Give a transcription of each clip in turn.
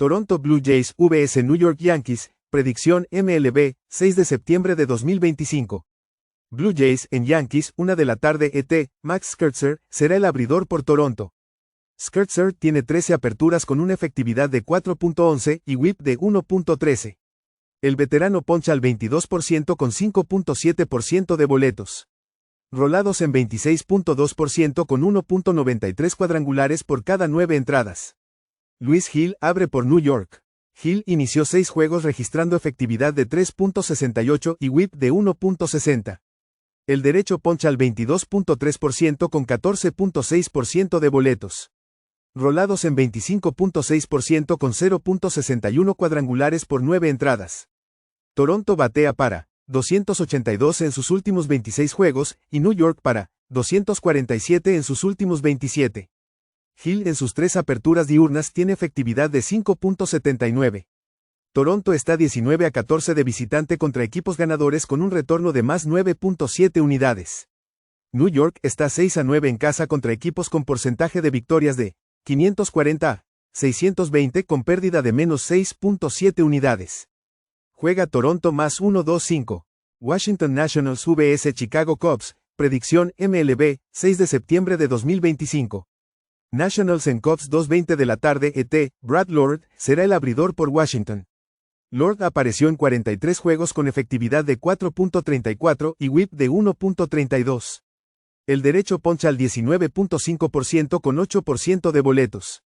Toronto Blue Jays vs New York Yankees, predicción MLB, 6 de septiembre de 2025. Blue Jays en Yankees, 1 de la tarde ET, Max Scherzer, será el abridor por Toronto. Scherzer tiene 13 aperturas con una efectividad de 4.11 y whip de 1.13. El veterano poncha al 22% con 5.7% de boletos. Rolados en 26.2% con 1.93 cuadrangulares por cada 9 entradas. Luis Gil abre por New York. Gil inició 6 juegos registrando efectividad de 3.68 y whip de 1.60. El derecho poncha al 22.3% con 14.6% de boletos. Rolados en 25.6% con 0.61 cuadrangulares por 9 entradas. Toronto batea para 282 en sus últimos 26 juegos y New York para 247 en sus últimos 27. Gil en sus 3 aperturas diurnas tiene efectividad de 5.79. Toronto está 19-14 de visitante contra equipos ganadores con un retorno de más 9.7 unidades. New York está 6-9 en casa contra equipos con porcentaje de victorias de 540 a 620 con pérdida de menos 6.7 unidades. Juega Toronto más 1-2-5. Washington Nationals vs Chicago Cubs, predicción MLB, 6 de septiembre de 2025. Nationals en Cubs 2:20 de la tarde ET, Brad Lord, será el abridor por Washington. Lord apareció en 43 juegos con efectividad de 4.34 y whip de 1.32. El derecho poncha al 19.5% con 8% de boletos.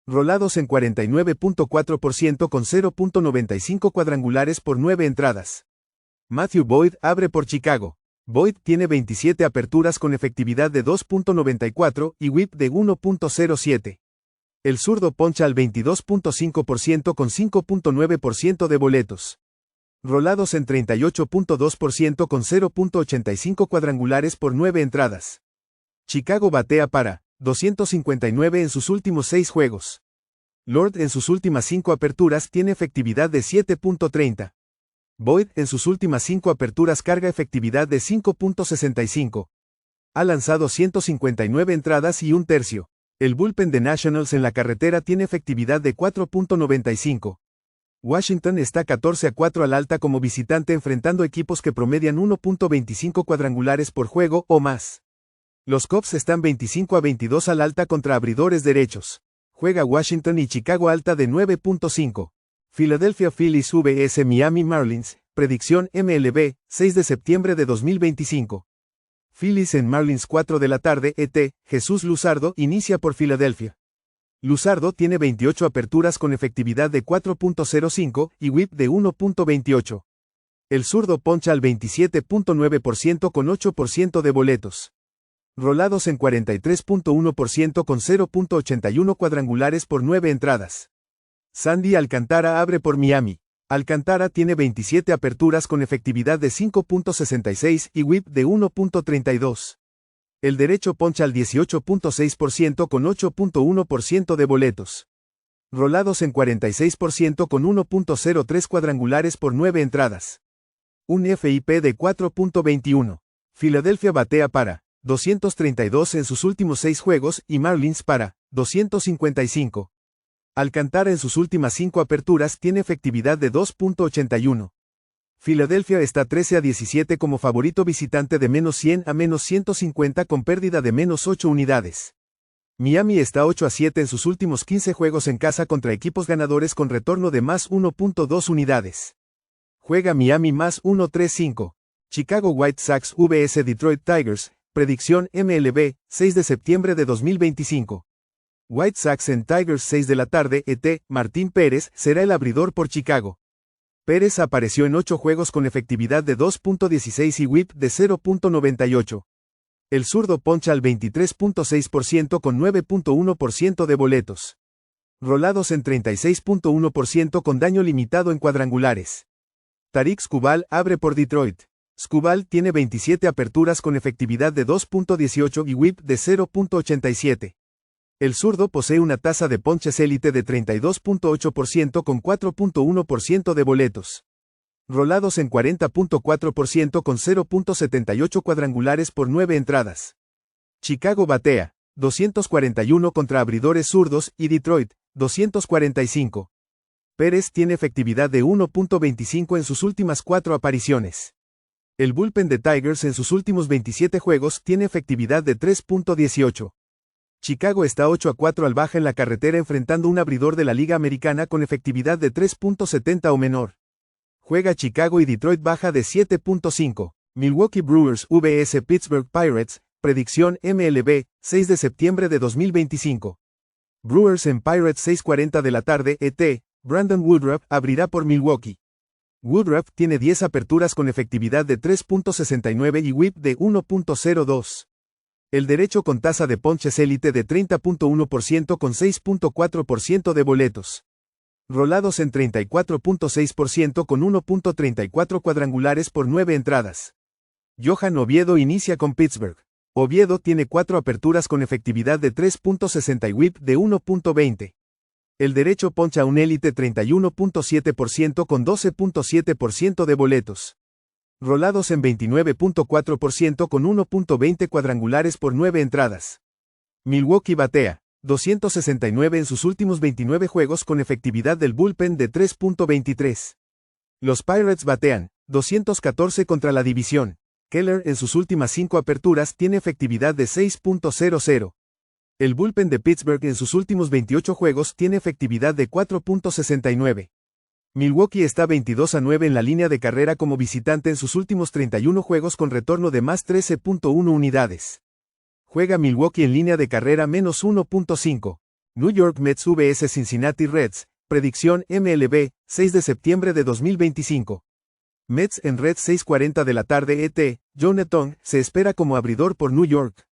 Rolados en 49.4% con 0.95 cuadrangulares por 9 entradas. Matthew Boyd abre por Chicago. Boyd tiene 27 aperturas con efectividad de 2.94 y whip de 1.07. El zurdo poncha al 22.5% con 5.9% de boletos. Rolados en 38.2% con 0.85 cuadrangulares por 9 entradas. Chicago batea para 259 en sus últimos 6 juegos. Lord en sus últimas 5 aperturas tiene efectividad de 7.30. Boyd en sus últimas 5 aperturas carga efectividad de 5.65. Ha lanzado 159 entradas y un tercio. El bullpen de Nationals en la carretera tiene efectividad de 4.95. Washington está 14-4 al alta como visitante enfrentando equipos que promedian 1.25 cuadrangulares por juego o más. Los Cubs están 25-22 al alta contra abridores derechos. Juega Washington y Chicago alta de 9.5. Philadelphia Phillies vs Miami Marlins, predicción MLB, 6 de septiembre de 2025. Phillies en Marlins 4 de la tarde ET, Jesús Luzardo inicia por Filadelfia. Luzardo tiene 28 aperturas con efectividad de 4.05 y whip de 1.28. El zurdo poncha al 27.9% con 8% de boletos. Rolados en 43.1% con 0.81 cuadrangulares por 9 entradas. Sandy Alcantara abre por Miami. Alcantara tiene 27 aperturas con efectividad de 5.66 y whip de 1.32. El derecho poncha al 18.6% con 8.1% de boletos. Rolados en 46% con 1.03 cuadrangulares por 9 entradas. Un FIP de 4.21. Filadelfia batea para 232 en sus últimos 6 juegos y Marlins para 255. Alcantara en sus últimas 5 aperturas tiene efectividad de 2.81. Filadelfia está 13-17 como favorito visitante de menos 100 a menos 150 con pérdida de menos 8 unidades. Miami está 8-7 en sus últimos 15 juegos en casa contra equipos ganadores con retorno de más 1.2 unidades. Juega Miami más 1.35. Chicago White Sox vs Detroit Tigers, predicción MLB, 6 de septiembre de 2025. White Sox en Tigers 6 de la tarde ET, Martín Pérez será el abridor por Chicago. Pérez apareció en 8 juegos con efectividad de 2.16 y whip de 0.98. El zurdo poncha al 23.6% con 9.1% de boletos. Rolados en 36.1% con daño limitado en cuadrangulares. Tarik Skubal abre por Detroit. Skubal tiene 27 aperturas con efectividad de 2.18 y whip de 0.87. El zurdo posee una tasa de ponches élite de 32.8% con 4.1% de boletos. Rolados en 40.4% con 0.78 cuadrangulares por 9 entradas. Chicago batea 241 contra abridores zurdos y Detroit 245. Pérez tiene efectividad de 1.25 en sus últimas 4 apariciones. El bullpen de Tigers en sus últimos 27 juegos tiene efectividad de 3.18. Chicago está 8-4 al baja en la carretera enfrentando un abridor de la Liga Americana con efectividad de 3.70 o menor. Juega Chicago y Detroit baja de 7.5. Milwaukee Brewers vs Pittsburgh Pirates, predicción MLB, 6 de septiembre de 2025. Brewers en Pirates 6:40 de la tarde ET, Brandon Woodruff abrirá por Milwaukee. Woodruff tiene 10 aperturas con efectividad de 3.69 y whip de 1.02. El derecho con tasa de ponches élite de 30.1% con 6.4% de boletos. Rolados en 34.6% con 1.34 cuadrangulares por 9 entradas. Johan Oviedo inicia con Pittsburgh. Oviedo tiene 4 aperturas con efectividad de 3.60 y whip de 1.20. El derecho poncha un élite 31.7% con 12.7% de boletos. Rolados en 29.4% con 1.20 cuadrangulares por 9 entradas. Milwaukee batea 269 en sus últimos 29 juegos con efectividad del bullpen de 3.23. Los Pirates batean 214 contra la división. Keller en sus últimas 5 aperturas tiene efectividad de 6.00. El bullpen de Pittsburgh en sus últimos 28 juegos tiene efectividad de 4.69. Milwaukee está 22-9 en la línea de carrera como visitante en sus últimos 31 juegos con retorno de más 13.1 unidades. Juega Milwaukee en línea de carrera menos 1.5. New York Mets vs Cincinnati Reds, predicción MLB, 6 de septiembre de 2025. Mets en Reds 6:40 de la tarde ET, Jonah Tong se espera como abridor por New York.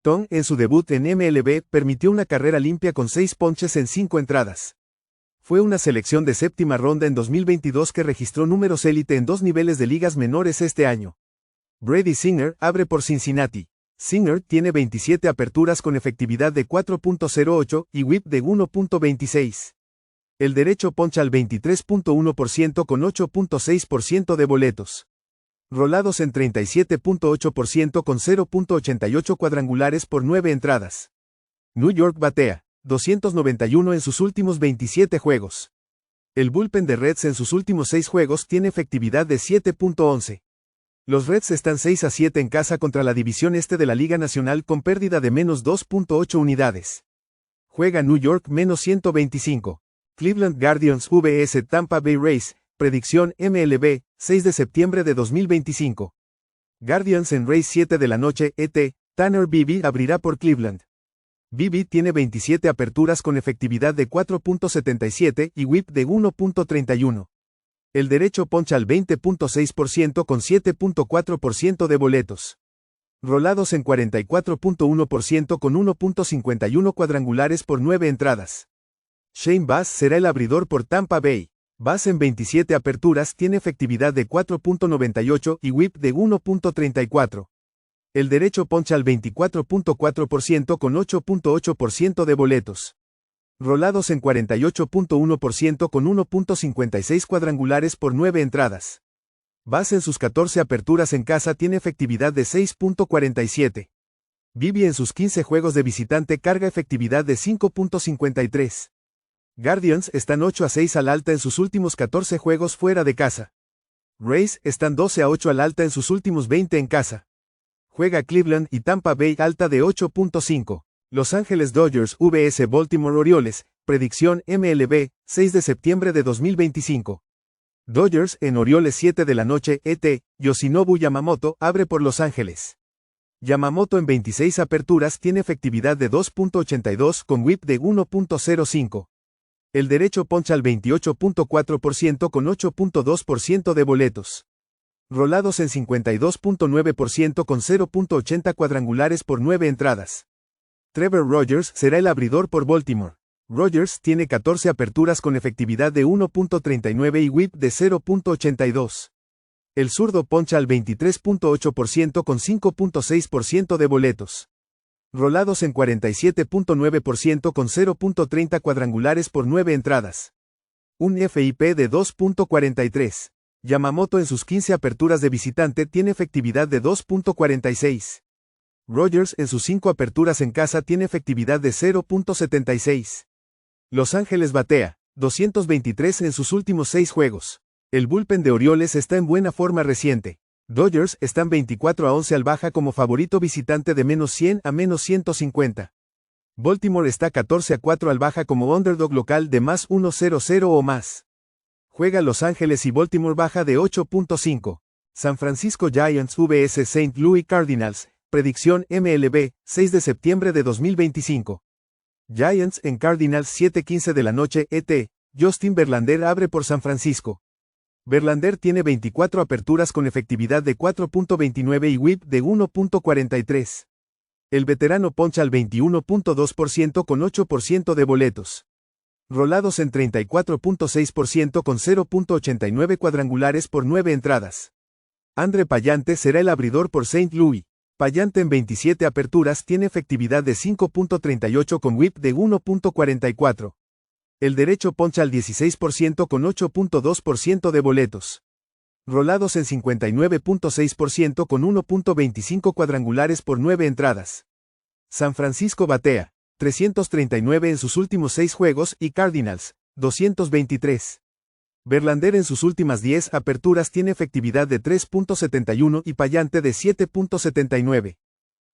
Tong en su debut en MLB permitió una carrera limpia con 6 ponches en 5 entradas. Fue una selección de séptima ronda en 2022 que registró números élite en 2 niveles de ligas menores este año. Brady Singer abre por Cincinnati. Singer tiene 27 aperturas con efectividad de 4.08 y whip de 1.26. El derecho poncha al 23.1% con 8.6% de boletos. Rolados en 37.8% con 0.88 cuadrangulares por 9 entradas. New York batea 291 en sus últimos 27 juegos. El bullpen de Reds en sus últimos 6 juegos tiene efectividad de 7.11. Los Reds están 6-7 en casa contra la división este de la Liga Nacional con pérdida de menos 2.8 unidades. Juega New York menos 125. Cleveland Guardians vs Tampa Bay Rays, predicción MLB, 6 de septiembre de 2025. Guardians en Rays 7 de la noche ET, Tanner Bibee abrirá por Cleveland. Bibee tiene 27 aperturas con efectividad de 4.77 y whip de 1.31. El derecho poncha al 20.6% con 7.4% de boletos. Rolados en 44.1% con 1.51 cuadrangulares por 9 entradas. Shane Baz será el abridor por Tampa Bay. Baz en 27 aperturas tiene efectividad de 4.98 y whip de 1.34. El derecho poncha al 24.4% con 8.8% de boletos. Rolados en 48.1% con 1.56 cuadrangulares por 9 entradas. Baz en sus 14 aperturas en casa tiene efectividad de 6.47. Bibee en sus 15 juegos de visitante carga efectividad de 5.53. Guardians están 8-6 al alta en sus últimos 14 juegos fuera de casa. Rays están 12-8 al alta en sus últimos 20 en casa. Juega Cleveland y Tampa Bay alta de 8.5. Los Ángeles Dodgers vs Baltimore Orioles, predicción MLB, 6 de septiembre de 2025. Dodgers en Orioles 7 de la noche ET, Yoshinobu Yamamoto abre por Los Ángeles. Yamamoto en 26 aperturas tiene efectividad de 2.82 con whip de 1.05. El derecho poncha al 28.4% con 8.2% de boletos. Rolados en 52.9% con 0.80 cuadrangulares por 9 entradas. Trevor Rogers será el abridor por Baltimore. Rogers tiene 14 aperturas con efectividad de 1.39 y whip de 0.82. El zurdo poncha al 23.8% con 5.6% de boletos. Rolados en 47.9% con 0.30 cuadrangulares por 9 entradas. Un FIP de 2.43. Yamamoto en sus 15 aperturas de visitante tiene efectividad de 2.46. Rogers en sus 5 aperturas en casa tiene efectividad de 0.76. Los Ángeles batea 223 en sus últimos 6 juegos. El bullpen de Orioles está en buena forma reciente. Dodgers están 24-11 al baja como favorito visitante de -100 a -150. Baltimore está 14-4 al baja como underdog local de +100 o más. Juega Los Ángeles y Baltimore baja de 8.5. San Francisco Giants vs St. Louis Cardinals, predicción MLB, 6 de septiembre de 2025. Giants en Cardinals 7:15 de la noche ET, Justin Verlander abre por San Francisco. Verlander tiene 24 aperturas con efectividad de 4.29 y whip de 1.43. El veterano poncha al 21.2% con 8% de boletos. Rolados en 34.6% con 0.89 cuadrangulares por 9 entradas. Andre Pallante será el abridor por St. Louis. Pallante en 27 aperturas tiene efectividad de 5.38 con whip de 1.44. El derecho poncha al 16% con 8.2% de boletos. Rolados en 59.6% con 1.25 cuadrangulares por 9 entradas. San Francisco batea 339 en sus últimos 6 juegos y Cardinals 223. Verlander en sus últimas 10 aperturas tiene efectividad de 3.71 y Pallante de 7.79.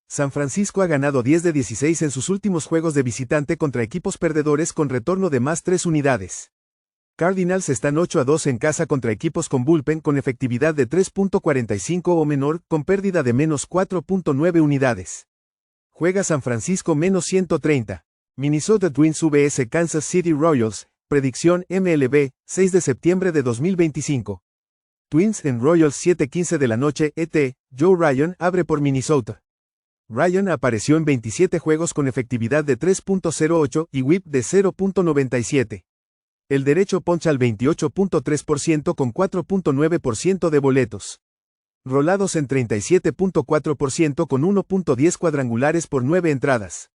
San Francisco ha ganado 10 de 16 en sus últimos juegos de visitante contra equipos perdedores con retorno de +3 unidades. Cardinals están 8-2 en casa contra equipos con bullpen con efectividad de 3.45 o menor, con pérdida de -4.9 unidades. Juega San Francisco -130. Minnesota Twins vs Kansas City Royals, predicción MLB, 6 de septiembre de 2025. Twins en Royals 7:15 de la noche ET, Joe Ryan abre por Minnesota. Ryan apareció en 27 juegos con efectividad de 3.08 y whip de 0.97. El derecho poncha al 28.3% con 4.9% de boletos. Rolados en 37.4% con 1.10 cuadrangulares por 9 entradas.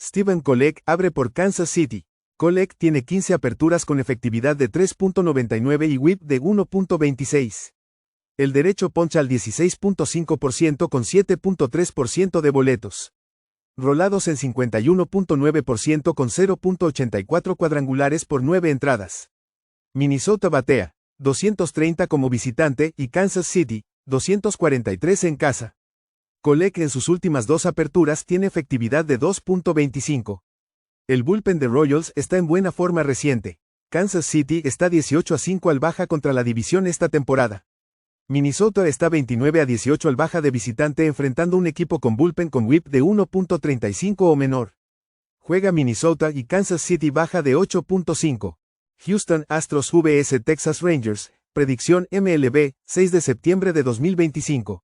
Steven Kolek abre por Kansas City. Kolek tiene 15 aperturas con efectividad de 3.99 y whip de 1.26. El derecho poncha al 16.5% con 7.3% de boletos. Rolados en 51.9% con 0.84 cuadrangulares por 9 entradas. Minnesota batea 230 como visitante y Kansas City 243 en casa. Kolek en sus últimas 2 aperturas tiene efectividad de 2.25. El bullpen de Royals está en buena forma reciente. Kansas City está 18-5 al baja contra la división esta temporada. Minnesota está 29-18 al baja de visitante enfrentando un equipo con bullpen con whip de 1.35 o menor. Juega Minnesota y Kansas City baja de 8.5. Houston Astros vs Texas Rangers, predicción MLB, 6 de septiembre de 2025.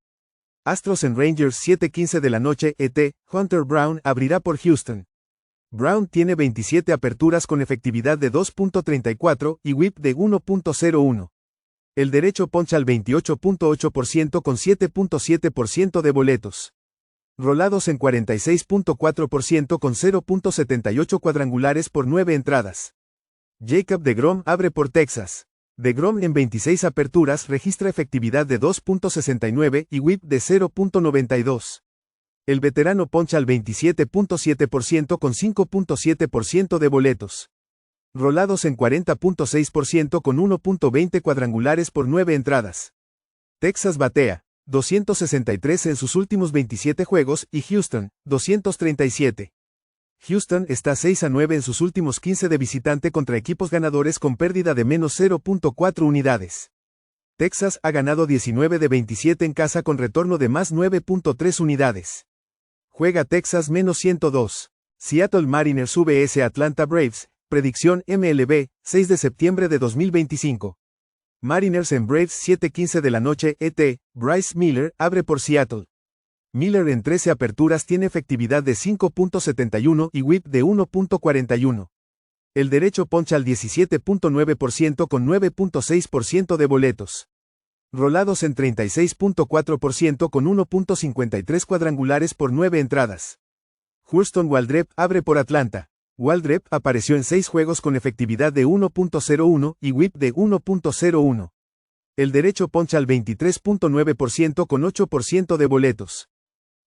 Astros en Rangers 7:15 de la noche ET, Hunter Brown abrirá por Houston. Brown tiene 27 aperturas con efectividad de 2.34 y whip de 1.01. El derecho poncha al 28.8% con 7.7% de boletos. Rolados en 46.4% con 0.78 cuadrangulares por 9 entradas. Jacob deGrom abre por Texas. deGrom en 26 aperturas registra efectividad de 2.69 y whip de 0.92. El veterano poncha al 27.7% con 5.7% de boletos. Rolados en 40.6% con 1.20 cuadrangulares por 9 entradas. Texas batea 263 en sus últimos 27 juegos y Houston 237. Houston está 6-9 en sus últimos 15 de visitante contra equipos ganadores con pérdida de -0.4 unidades. Texas ha ganado 19 de 27 en casa con retorno de +9.3 unidades. Juega Texas -102. Seattle Mariners vs Atlanta Braves, predicción MLB, 6 de septiembre de 2025. Mariners en Braves 7:15 de la noche ET, Bryce Miller abre por Seattle. Miller en 13 aperturas tiene efectividad de 5.71 y whip de 1.41. El derecho poncha al 17.9% con 9.6% de boletos. Rolados en 36.4% con 1.53 cuadrangulares por 9 entradas. Hurston Waldrep abre por Atlanta. Waldrep apareció en 6 juegos con efectividad de 1.01 y whip de 1.01. El derecho poncha al 23.9% con 8% de boletos.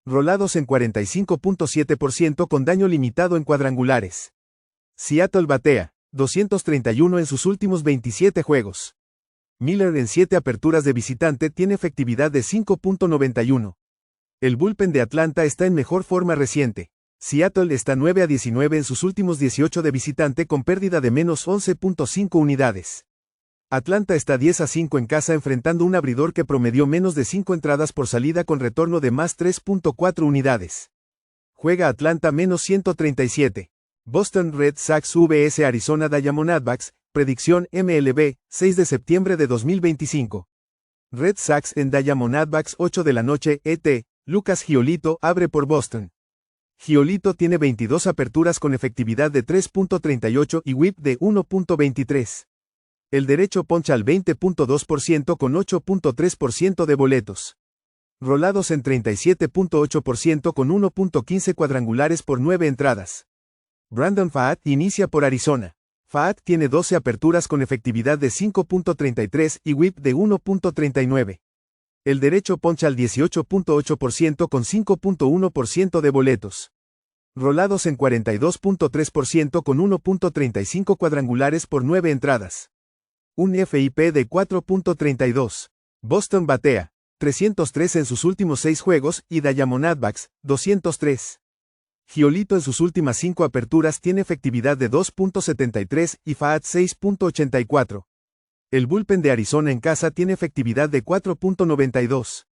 Rolados en 45.7% con daño limitado en cuadrangulares. Seattle batea 231 en sus últimos 27 juegos. Miller en 7 aperturas de visitante tiene efectividad de 5.91. El bullpen de Atlanta está en mejor forma reciente. Seattle está 9-19 en sus últimos 18 de visitante con pérdida de menos 11.5 unidades. Atlanta está 10-5 en casa enfrentando un abridor que promedió menos de 5 entradas por salida con retorno de más 3.4 unidades. Juega Atlanta menos 137. Boston Red Sox vs Arizona Diamondbacks, predicción MLB, 6 de septiembre de 2025. Red Sox en Diamondbacks 8 de la noche, ET, Lucas Giolito abre por Boston. Giolito tiene 22 aperturas con efectividad de 3.38 y whip de 1.23. El derecho poncha al 20.2% con 8.3% de boletos. Rolados en 37.8% con 1.15 cuadrangulares por 9 entradas. Brandon Pfaadt inicia por Arizona. Pfaadt tiene 12 aperturas con efectividad de 5.33 y whip de 1.39. El derecho poncha al 18.8% con 5.1% de boletos. Rolados en 42.3% con 1.35 cuadrangulares por 9 entradas. Un FIP de 4.32. Boston batea 303 en sus últimos 6 juegos y Diamondbacks 203. Giolito en sus últimas 5 aperturas tiene efectividad de 2.73 y Pfaadt 6.84. El bullpen de Arizona en casa tiene efectividad de 4.92.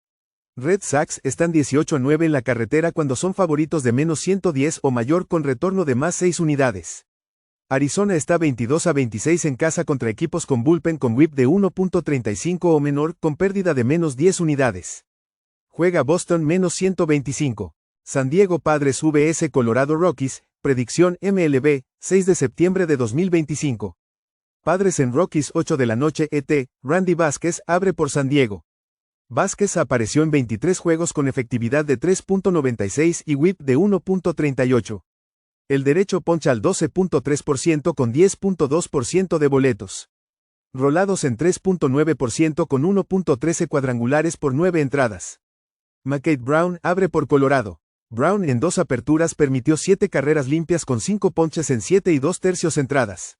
Red Sox están 18-9 en la carretera cuando son favoritos de menos 110 o mayor con retorno de más 6 unidades. Arizona está 22-26 en casa contra equipos con bullpen con whip de 1.35 o menor con pérdida de menos 10 unidades. Juega Boston menos 125. San Diego Padres vs Colorado Rockies, predicción MLB, 6 de septiembre de 2025. Padres en Rockies 8 de la noche ET, Randy Vázquez abre por San Diego. Vázquez apareció en 23 juegos con efectividad de 3.96 y whip de 1.38. El derecho poncha al 12.3% con 10.2% de boletos. Rolados en 3.9% con 1.13 cuadrangulares por 9 entradas. McKade Brown abre por Colorado. Brown en 2 aperturas permitió 7 carreras limpias con 5 ponches en 7 2/3 entradas.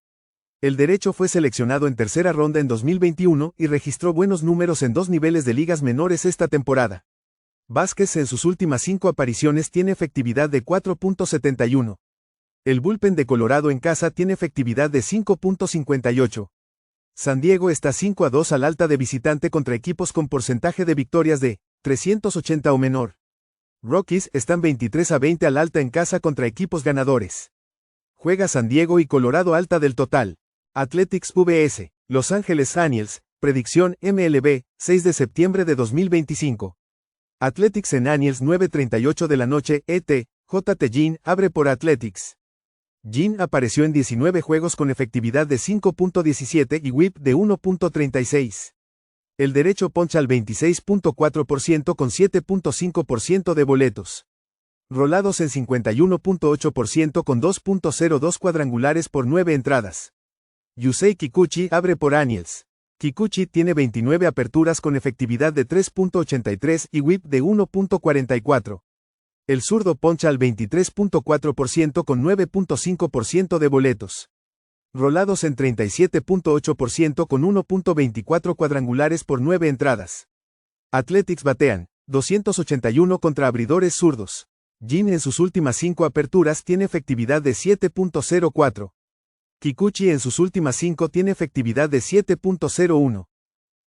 El derecho fue seleccionado en tercera ronda en 2021 y registró buenos números en 2 niveles de ligas menores esta temporada. Vázquez en sus últimas 5 apariciones tiene efectividad de 4.71. El bullpen de Colorado en casa tiene efectividad de 5.58. San Diego está 5-2 al alta de visitante contra equipos con porcentaje de victorias de 380 o menor. Rockies están 23-20 al alta en casa contra equipos ganadores. Juega San Diego y Colorado alta del total. Athletics vs Los Angeles Angels, predicción MLB, 6 de septiembre de 2025. Athletics en Angels 9:38 de la noche, ET, JT Jean abre por Athletics. Jean apareció en 19 juegos con efectividad de 5.17 y whip de 1.36. El derecho poncha al 26.4% con 7.5% de boletos. Rolados en 51.8% con 2.02 cuadrangulares por 9 entradas. Yusei Kikuchi abre por Angels. Kikuchi tiene 29 aperturas con efectividad de 3.83 y whip de 1.44. El zurdo poncha al 23.4% con 9.5% de boletos. Rolados en 37.8% con 1.24 cuadrangulares por 9 entradas. Athletics batean 281 contra abridores zurdos. Jean en sus últimas 5 aperturas tiene efectividad de 7.04. Kikuchi en sus últimas 5 tiene efectividad de 7.01.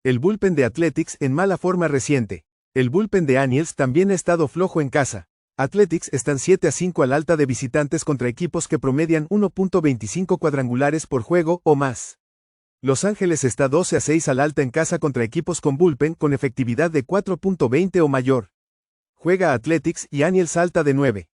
El bullpen de Athletics en mala forma reciente. El bullpen de Angels también ha estado flojo en casa. Athletics están 7-5 al alta de visitantes contra equipos que promedian 1.25 cuadrangulares por juego o más. Los Ángeles está 12-6 al alta en casa contra equipos con bullpen con efectividad de 4.20 o mayor. Juega Athletics y Angels alta de 9.